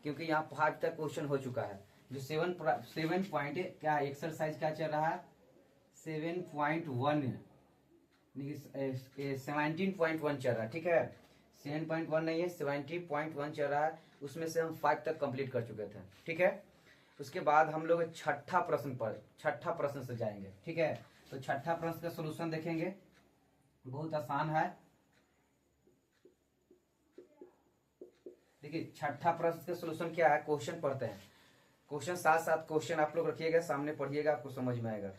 क्योंकि यहाँ 5 तक क्वेश्चन हो चुका है। जो 7 पॉइंट क्या एक्सरसाइज क्या चल रहा है 7.1 17.1 चल रहा है, ठीक है। 7.1 नहीं है 70.1 चल रहा है, उसमें से हम 5 तक कंप्लीट कर चुके थे, ठीक है। उसके बाद हम लोग छठा प्रश्न से जाएंगे, ठीक है। तो छठा प्रश्न का सोल्यूशन देखेंगे, बहुत आसान है। देखिए छठा प्रश्न का सोल्यूशन क्या है, क्वेश्चन पढ़ते हैं। क्वेश्चन साथ साथ क्वेश्चन आप लोग रखिएगा, सामने पढ़िएगा, आपको समझ में आएगा।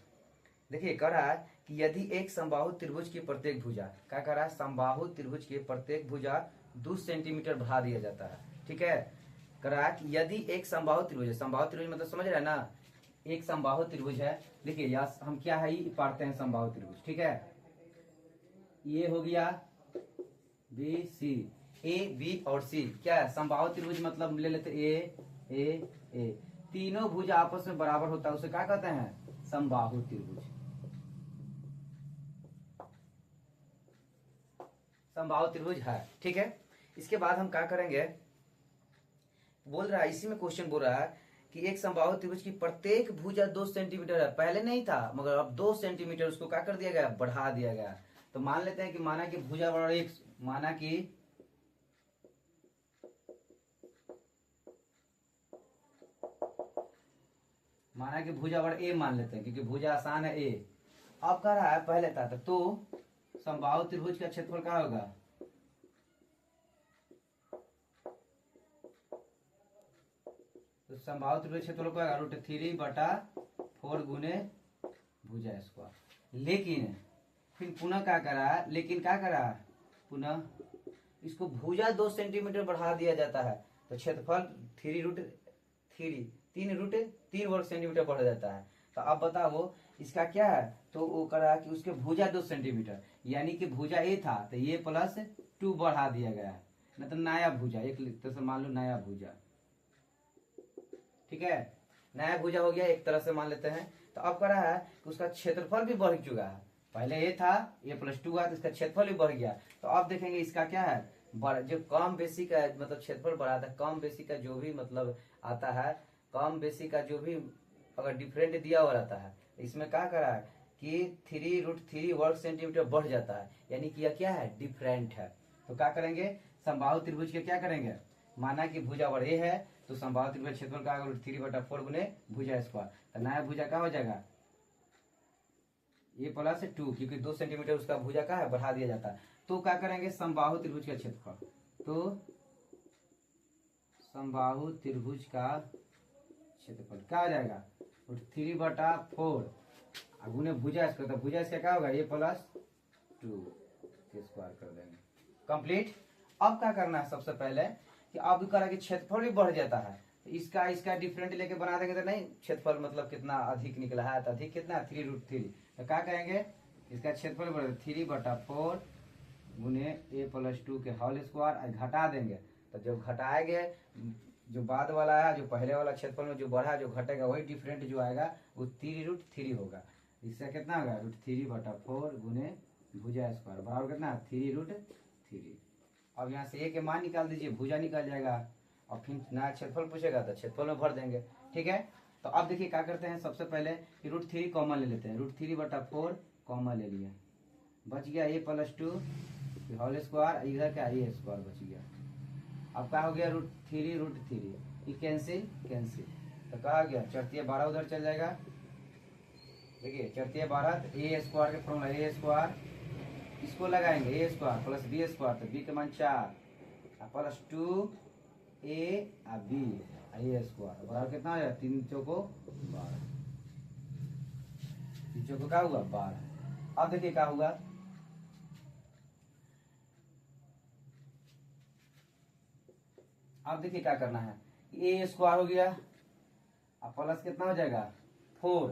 देखिए कह रहा है कि यदि एक समबाहु त्रिभुज की प्रत्येक भुजा, क्या कह रहा है, समबाहु त्रिभुज की प्रत्येक भुजा 2 सेंटीमीटर बढ़ा दिया जाता है, ठीक है। कह रहा है कि यदि एक समबाहु त्रिभुज है, समबाहु त्रिभुज मतलब समझ रहे हैं ना, एक समबाहु त्रिभुज है। देखिए यहाँ हम क्या है ये पढ़ते हैं समबाहु त्रिभुज, ठीक है। ये हो गया बी सी, ए बी और सी क्या है समबाहु त्रिभुज, मतलब ले लेते ए, तीनों भुजा आपस में बराबर होता है, उसे क्या कहते हैं, समबाहु त्रिभुज। समबाहु त्रिभुज है, ठीक है। इसके बाद हम क्या करेंगे, बोल रहा है इसी में क्वेश्चन बोल रहा है कि एक समबाहु त्रिभुज की प्रत्येक भुजा 2 सेंटीमीटर है, पहले नहीं था मगर अब 2 सेंटीमीटर उसको क्या कर दिया गया, बढ़ा दिया गया। तो मान लेते हैं कि माना कि भुजा बराबर एक, माना कि भुजा बराबर ए मान लेते हैं, क्योंकि भुजा आसान है ए। अब कह रहा है पहले था तो समबाहु त्रिभुज का क्षेत्रफल क्या होगा, तो समबाहु त्रिभुज क्षेत्रफल क्या होगा, √3/4 गुने भुजा स्क्वायर। लेकिन फिर पुनः क्या करा, पुनः इसको भुजा 2 सेंटीमीटर बढ़ा दिया जाता है, तो क्षेत्रफल 3 वर्ग सेंटीमीटर बढ़ जाता है। तो अब बताओ इसका क्या है, तो वो करा कि उसके भुजा 2 सेंटीमीटर, यानी कि भुजा ए था तो ये +2 बढ़ा दिया गया है, मतलब नया भुजा, एक तरह से मान लो नया भुजा, ठीक है। नया भुजा हो गया एक तरह से मान लेते हैं। तो अब कह रहा है कि उसका क्षेत्रफल भी बढ़ चुका है, पहले ए था ये +2 हुआ तो इसका क्षेत्रफल भी बढ़ गया। तो अब देखेंगे इसका क्या है, जो कम बेसी का मतलब क्षेत्रफल बढ़ा था, कम बेसी का जो भी मतलब आता है, कम बेसी का जो भी अगर डिफरेंट दिया हुआ रहता है, इसमें क्या करा है कि 3√3 वर्ग सेंटीमीटर बढ़ जाता है, यानी कि यह क्या है, डिफरेंट है। तो क्या करेंगे, समबाहु त्रिभुज के क्या करेंगे, माना कि भुजा बड़ ए है तो समबाहु त्रिभुज क्षेत्रफल का √3/4 गुने भुजा स्क्वायर, तो नया भुजा क्या हो जाएगा, ये +2, क्योंकि 2 सेंटीमीटर उसका भुजा का है बढ़ा दिया जाता है। तो क्या करेंगे, समबाहु त्रिभुज का क्षेत्रफल, तो समबाहु त्रिभुज का क्षेत्रफल क्या हो जाएगा, √3/4 गुने भुजा स्क्वायर, तो भुजा इसका क्या होगा, ये +2 के स्क्वायर कर देंगे, कंप्लीट। अब क्या करना है, सबसे पहले कि अब करा कि क्षेत्रफल भी बढ़ जाता है, तो इसका डिफरेंट लेके बना देंगे तो नहीं, क्षेत्रफल मतलब कितना अधिक निकला है, तो अधिक कितना 3√3, तो क्या करेंगे, इसका क्षेत्रफल बढ़ 3/4 गुने a+2 के होल स्क्वायर, घटा देंगे। तो जब घटाएंगे जो बाद वाला है, जो पहले वाला क्षेत्रफल में जो बढ़ा जो घटेगा वही डिफरेंट जो आएगा वो 3√3 होगा। इससे कितना होगा, √3/4 गुने भुजा स्क्वायर बराबर कितना 3√3। अब यहाँ से ए के मान निकाल दीजिए, भुजा निकल जाएगा, और फिर नया क्षेत्रफल पूछेगा तो क्षेत्रफल में भर देंगे, ठीक है। तो अब देखिए क्या करते हैं, सबसे पहले √3 कॉमन ले लेते हैं, √3/4 कॉमन ले लिया, बच गया a+2 होल स्क्वायर, इधर क्या a स्क्वायर बच गया। अब क्या हो गया, √3 ये कैंसिल, तो क्या हो गया, 4×12 उधर चल जाएगा, देखिए 4×12 तो a स्क्वायर के फॉर्मूला a स्क्वायर, इसको लगाएंगे a स्क्वायर + b स्क्वायर, तो b के मान 4 +2 a b a स्क्वायर बराबर कितना हो जाएगा, 3 चौको 12, 3 चौको क्या हुआ 12। अब देखिए क्या होगा, अब देखिए क्या करना है, a स्क्वायर हो गया, अब प्लस कितना हो जाएगा 4,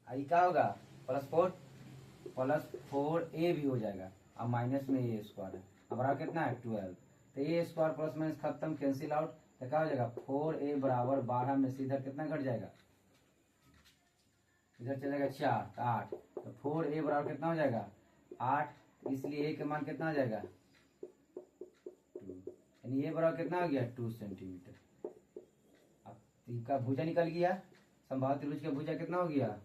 आई क्या होगा +4 a भी हो जाएगा, अब माइनस में a स्क्वायर है, अब बराबर कितना है 12, तो a स्क्वायर प्लस माइनस खत्म, कैंसिल आउट, तो क्या हो जाएगा 4a बराबर 12 में से इधर कितना घट जाएगा, इधर चलेगा 4 तो 8, तो 4a बराबर कितना हो जाएगा 8, इसलिए a के मान कितना हो जाएगा 2, यानी ये बराबर कितना हो गया 2 सेंटीमीटर। अब इसका भुजा निकल गया, संभावित त्रिभुज का भुजा कितना हो गया,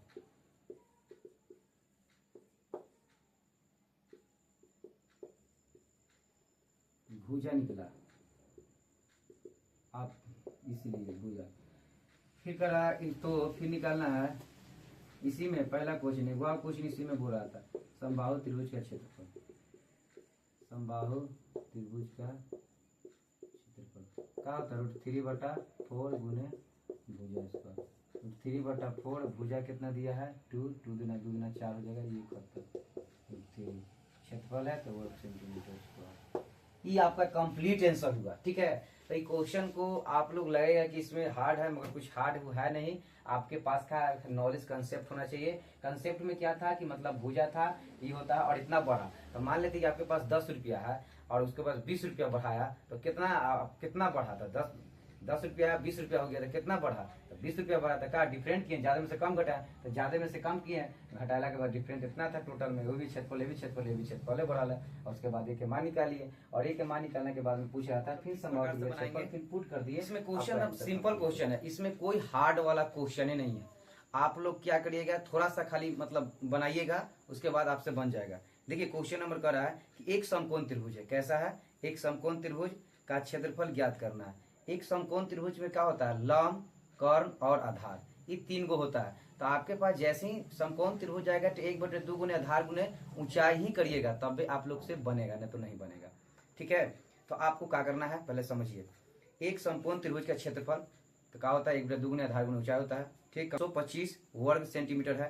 भुजा निकला। आप इसीलिए भुजा फिर करा तो फिर निकालना है इसी में पहला क्वेश्चन है, वह क्वेश्चन इसी में बोल रहा था समबाहु त्रिभुज का क्षेत्रफल, समबाहु त्रिभुज का क्षेत्रफल क्या होता है, √3/4 गुने भुजा स्क्वायर। √3/4 भुजा कितना दिया है 2, 2 दूना 2 दूना 4 हो जाएगा, ये 71 क्षेत्रफल है तो 1 सेंटीमीटर स्क्वायर। ये आपका कंप्लीट आंसर हुआ। ठीक है, तो ये क्वेश्चन को आप लोग लगेगा कि इसमें हार्ड है, मगर कुछ हार्ड है नहीं। आपके पास का नॉलेज कंसेप्ट होना चाहिए। कंसेप्ट में क्या था कि मतलब भुजा था ये होता है और इतना बड़ा, तो मान लेते कि आपके पास 10 रुपया है और उसके पास 20 रुपया बढ़ाया तो कितना बढ़ा था, 10 रुपया 20 रुपया हो गया था, कितना बढ़ा तो 20 रुपया बढ़ा था। क्या डिफरेंट किए, ज्यादा में से कम घटाया तो ज्यादा में से कम किए, घटाला के बाद डिफरेंट इतना था टोटल में, वो भी क्षेत्रफल, ये भी क्षेत्रफल, ये भी क्षेत्रफल बढ़ा है। और उसके बाद एक मान निकालिए, और एक मान निकालने के बाद में पूछ रहा था फिर समझाएंगे, फिर पुट कर दिए। इसमें क्वेश्चन अब सिंपल क्वेश्चन है, इसमें कोई हार्ड वाला क्वेश्चन ही नहीं है। आप लोग क्या करिएगा, थोड़ा सा खाली मतलब बनाइएगा, उसके बाद आपसे बन जाएगा। देखिए क्वेश्चन नंबर कर रहा है कि एक समकोण त्रिभुज है, कैसा है, एक समकोण त्रिभुज का क्षेत्रफल ज्ञात करना है। एक समकोण त्रिभुज में क्या होता है, लंब, कर्ण और आधार, ये 3 गो होता है। तो आपके पास जैसे ही समकोण त्रिभुज आएगा तो 1/2 गुने आधार गुने ऊंचाई ही करिएगा, तब भी आप लोग से बनेगा, नहीं तो नहीं बनेगा। ठीक है, तो आपको क्या करना है पहले समझिए। एक समकोण त्रिभुज का क्षेत्रफल तो क्या होता है, 1/2 गुने आधार गुने ऊंचाई होता है। ठीक, 125 वर्ग सेंटीमीटर है।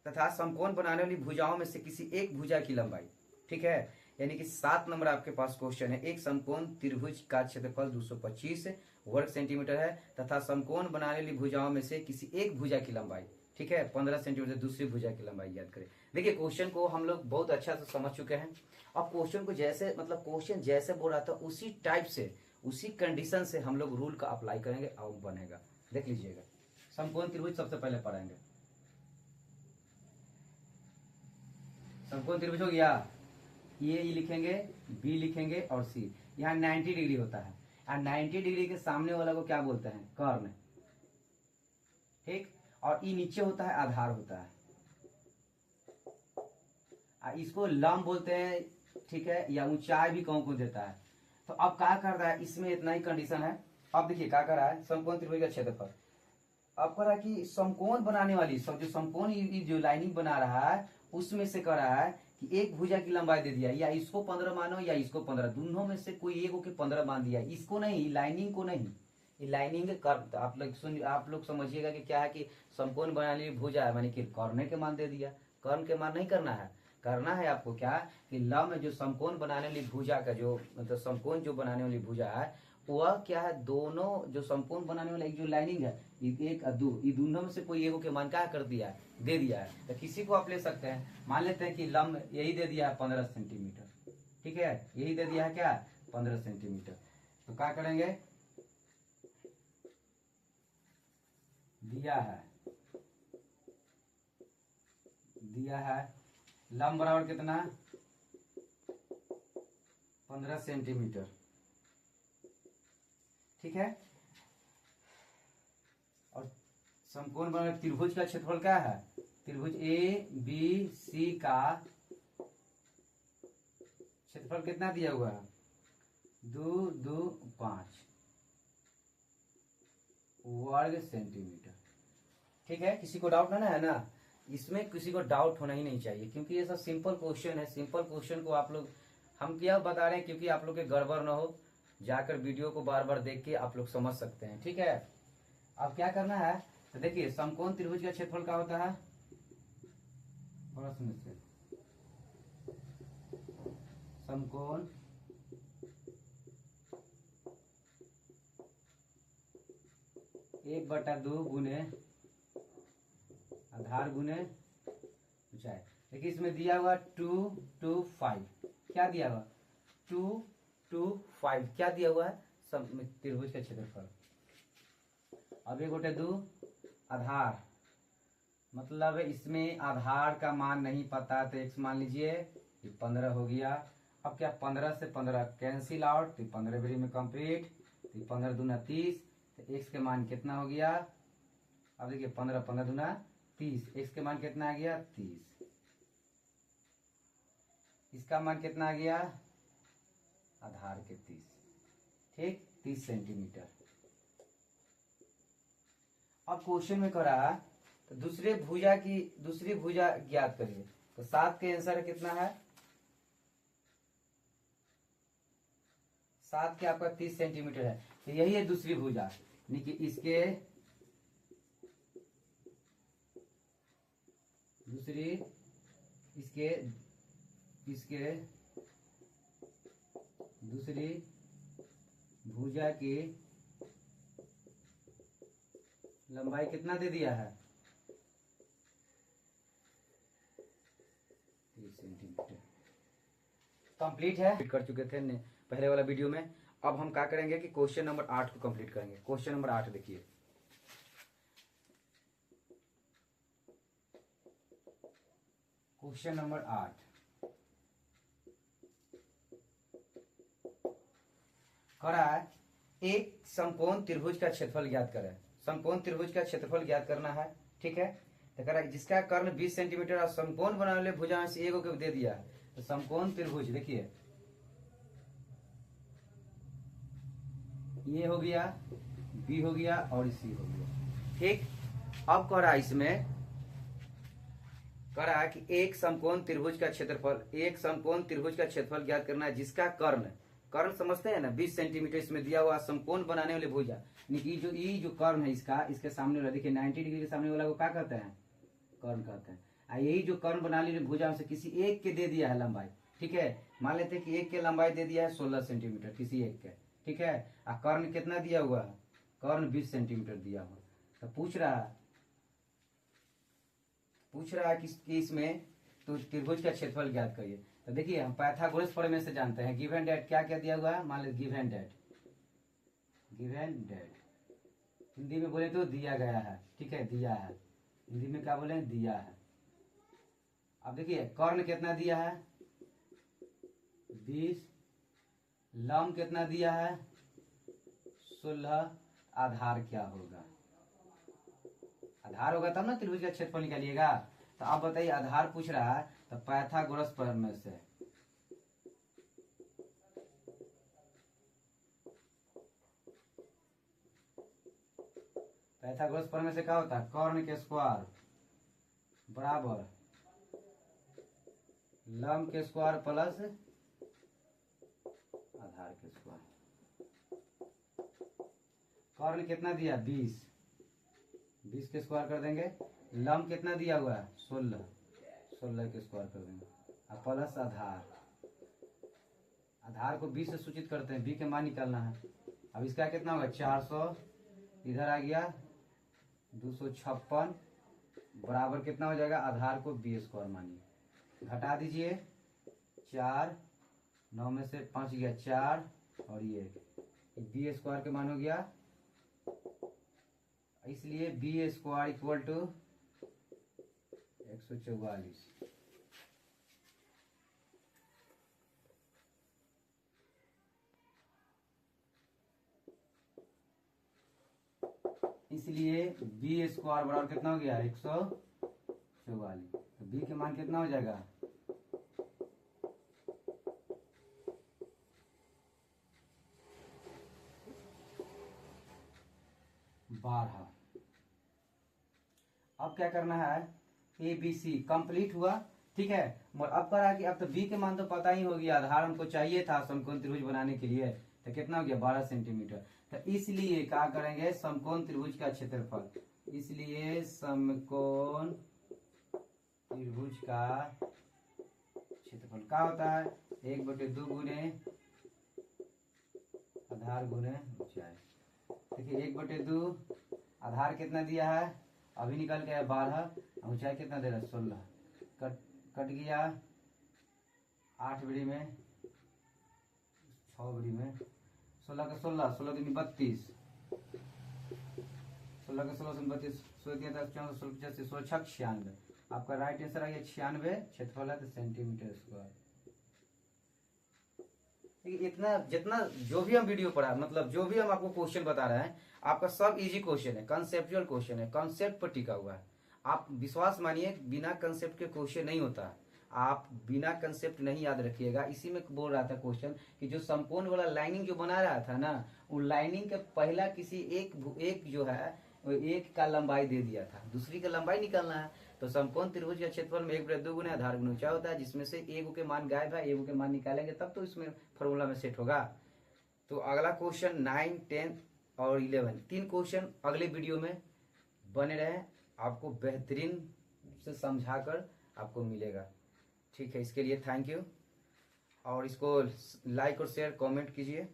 तथा समकोण बनाने वाली भुजाओं में से किसी एक भुजा की लंबाई, ठीक है, यानी कि 7 नंबर आपके पास क्वेश्चन है। एक समकोण त्रिभुज का क्षेत्रफल 225 वर्ग सेंटीमीटर है तथा समकोण बनाने वाली भुजाओं में से किसी एक भुजा की लंबाई, ठीक है, 15 सेंटीमीटर, दूसरी भुजा की लंबाई याद करें। देखिए क्वेश्चन को हम लोग बहुत अच्छा से समझ चुके हैं। अब क्वेश्चन को जैसे मतलब क्वेश्चन जैसे बोल रहा था उसी टाइप से, उसी कंडीशन से हम लोग रूल का अप्लाई करेंगे और बनेगा। देख लीजिएगा, समकोण त्रिभुज सबसे पहले पढ़ेंगे। समकोण त्रिभुज हो गया, ये लिखेंगे, बी लिखेंगे और सी। यहाँ 90 डिग्री होता है और 90 डिग्री के सामने वाला को क्या बोलते हैं, कर्ण। ठीक, और ई नीचे होता है, आधार होता है, इसको लंब बोलते हैं। ठीक है, या ऊंचाई भी कौन को देता है। तो अब क्या कर रहा है, इसमें इतना ही कंडीशन है। अब देखिए क्या कर रहा है, समकोण त्रिभुज का क्षेत्रफल अब कर रहा है कि समकोण बनाने वाली सब जो समकोण जो लाइनिंग बना रहा है उसमें से कर रहा है कि एक भुजा की लंबाई दे दिया, या इसको 15 मानो या इसको 15, दोनों में से कोई एक को 15 मान दिया, इसको नहीं, लाइनिंग को नहीं। ये लाइनिंग कर आप लोग समझिएगा कि क्या है कि समकोण बनाने वाली भुजा है, मानी कि कर्ण के मान दे दिया। कर्ण के मान नहीं करना है, करना है आपको क्या कि लंब में जो समकोण बनाने वाली भुजा का जो मतलब समकोण जो बनाने वाली भुजा है वह क्या है, दोनों जो समकोण बनाने वाला एक जो लाइनिंग है, एक और दो, ये दोनों में से कोई एक के मान क्या कर दिया है, दे दिया है। तो किसी को आप ले सकते हैं, मान लेते हैं कि लंब यही दे दिया है 15 सेंटीमीटर। ठीक है, यही दे दिया है क्या 15 सेंटीमीटर। तो क्या करेंगे, दिया है लंब बराबर कितना 15 सेंटीमीटर। ठीक है, और समकोण बना त्रिभुज का क्षेत्रफल क्या है, त्रिभुज ए बी सी का क्षेत्रफल कितना दिया हुआ है 2, 2, 5 वर्ग सेंटीमीटर। ठीक है, किसी को डाउट ना है ना, इसमें किसी को डाउट होना ही नहीं चाहिए, क्योंकि ये सब सिंपल क्वेश्चन है। सिंपल क्वेश्चन को आप लोग हम क्या बता रहे हैं, क्योंकि आप लोग के गड़बड़ ना हो, जाकर वीडियो को बार बार देख के आप लोग समझ सकते हैं। ठीक है, अब क्या करना है, तो देखिए समकोण त्रिभुज का क्षेत्रफल क्या होता है, थोड़ा सुनिए, समकोण एक बटा 2 गुने आधार गुने ऊंचाई। देखिए इसमें दिया हुआ 2, 2, 5, क्या दिया हुआ 2, 2, 5, क्या दिया हुआ है त्रिभुज का क्षेत्रफल। अब एक गोटे 2 आधार, मतलब इसमें आधार का मान नहीं पता तो x मान लीजिए, 15 हो गया, अब क्या 15 से 15 कैंसिल आउट, तो 15 बेरी में कंप्लीट, तो 15 दूना 30, तो एक्स के मान कितना हो गया, अब देखिए 15 15 दूना 30, एक्स के मान कितना आ गया 30, इसका मान कितना आ गया आधार के 30, ठीक 30 सेंटीमीटर। अब क्वेश्चन में करा तो दूसरी भुजा ज्ञात करिए, तो 7 के आंसर कितना है, 7 के आपका 30 सेंटीमीटर है, तो यही है दूसरी भुजा, यानी कि इसके दूसरी भुजा की लंबाई कितना दे दिया है 30 सेंटीमीटर। कंप्लीट है, कर चुके थे पहले वाला वीडियो में। अब हम क्या करेंगे कि क्वेश्चन नंबर 8 को कंप्लीट करेंगे। क्वेश्चन नंबर 8 देखिए, क्वेश्चन नंबर 8 करा है, एक समकोण त्रिभुज का क्षेत्रफल ज्ञात करें। समकोण त्रिभुज का क्षेत्रफल ज्ञात करना है, ठीक है। तो करा जिसका कर्ण 20 सेंटीमीटर और समकोण बनाने वाले भुजा में से एक को दे दिया है, तो समकोण त्रिभुज देखिए ये हो गया, बी हो गया और सी हो गया, ठीक। अब कह रहा है इसमें कह रहा है कि एक समकोण त्रिभुज का क्षेत्रफल ज्ञात करना है जिसका कर्ण समझते हैं ना 20 सेंटीमीटर इसमें दिया हुआ समकोण बनाने वाले भुजा, यानी जो कर्ण है इसके सामने वाला देखिए 90 डिग्री के सामने वाला को क्या कहते हैं, कर्ण कहते हैं। यही जो कर्ण बनाने वाले भुजा से किसी एक के दे दिया है लंबाई, ठीक है। मान लेते हैं कि एक के लंबाई दे दिया है 16 सेंटीमीटर किसी एक के, ठीक है। और कर्ण कितना दिया हुआ है, कर्ण 20 सेंटीमीटर दिया हुआ, तो पूछ रहा है कि इसमें तो त्रिभुज का क्षेत्रफल ज्ञात करिए। तो देखिए हम पाइथागोरस प्रमेय से जानते हैं, गिवन डेट क्या क्या दिया हुआ है, मान लीजिए गिवन डेट हिंदी में बोले तो दिया गया है, ठीक है, दिया है, हिंदी में क्या बोले दिया है। अब देखिए कर्ण कितना दिया है 20, लंब कितना दिया है 16, आधार क्या होगा, आधार होगा तब ना त्रिभुज का क्षेत्रफल निकालिएगा। तो अब बताइए आधार पूछ रहा है, तो पाइथागोरस प्रमेय से क्या होता है, कर्ण के स्क्वायर बराबर लंब के स्क्वायर प्लस आधार के स्क्वायर। कर्ण कितना दिया 20 के स्क्वायर कर देंगे, लंब कितना दिया हुआ है 16 के स्क्वायर कर देंगे, और प्लस आधार को 20 से सूचित करते हैं, बी के मान निकालना है। अब इसका कितना होगा 400, इधर आ गया 256, बराबर कितना हो जाएगा, आधार को बी स्क्वायर मानिए, घटा दीजिए 4, 9 में से 5 गया 4, और ये बी स्क्वायर के मान हो गया, इसलिए बी स्क्वायर इक्वल टू 144। इसलिए बी स्क्वायर बराबर कितना हो गया 144, तो बी के मान कितना हो जाएगा 12। अब क्या करना है, ए बी सी कंप्लीट हुआ, ठीक है। और अब करा कि अब तो बी के मान तो पता ही हो गया, आधार हमको चाहिए था समकोण त्रिभुज बनाने के लिए, तो कितना हो गया 12 सेंटीमीटर। तो इसलिए क्या करेंगे समकोण त्रिभुज का क्षेत्रफल, इसलिए समकोण त्रिभुज का क्षेत्रफल क्या होता है 1/2 गुने आधार गुने ऊंचाई। देखिए 1/2, आधार कितना दिया है अभी निकल गया 12, ऊंचाई कितना दे रहा है 16, कट गया 8 बड़ी में 6 बड़ी में 16 का 16, 16 दूनी 32, 16 का 16 से 32, 16 96, आपका राइट आंसर आ गया 96 क्षेत्रफल है तो सेंटीमीटर स्क्वायर। इतना जितना जो भी हम वीडियो पढ़ा, मतलब जो भी हम आपको क्वेश्चन बता रहे हैं, आपका सब इजी क्वेश्चन है, कंसेप्चुअल क्वेश्चन है, कॉन्सेप्ट पर टिका हुआ है। आप विश्वास मानिए, बिना कंसेप्ट के क्वेश्चन नहीं होता। आप बिना कंसेप्ट नहीं याद रखिएगा। इसी में बोल रहा था क्वेश्चन कि जो संपूर्ण वाला लाइनिंग जो बना रहा था ना, वो लाइनिंग का पहला किसी एक जो है वो एक का लंबाई दे दिया था, दूसरी का लंबाई निकालना है। तो समकोण त्रिभुज या क्षेत्रफल में एक बटे दो गुना आधार गुना ऊंचाई होता है, जिसमें से एक के मान गायब है, एक के मान निकालेंगे तब तो इसमें फॉर्मूला में सेट होगा। तो अगला क्वेश्चन 9, 10 और 11 तीन क्वेश्चन अगले वीडियो में बने रहे, आपको बेहतरीन से समझाकर आपको मिलेगा। ठीक है, इसके लिए थैंक यू, और इसको लाइक और शेयर कमेंट कीजिए।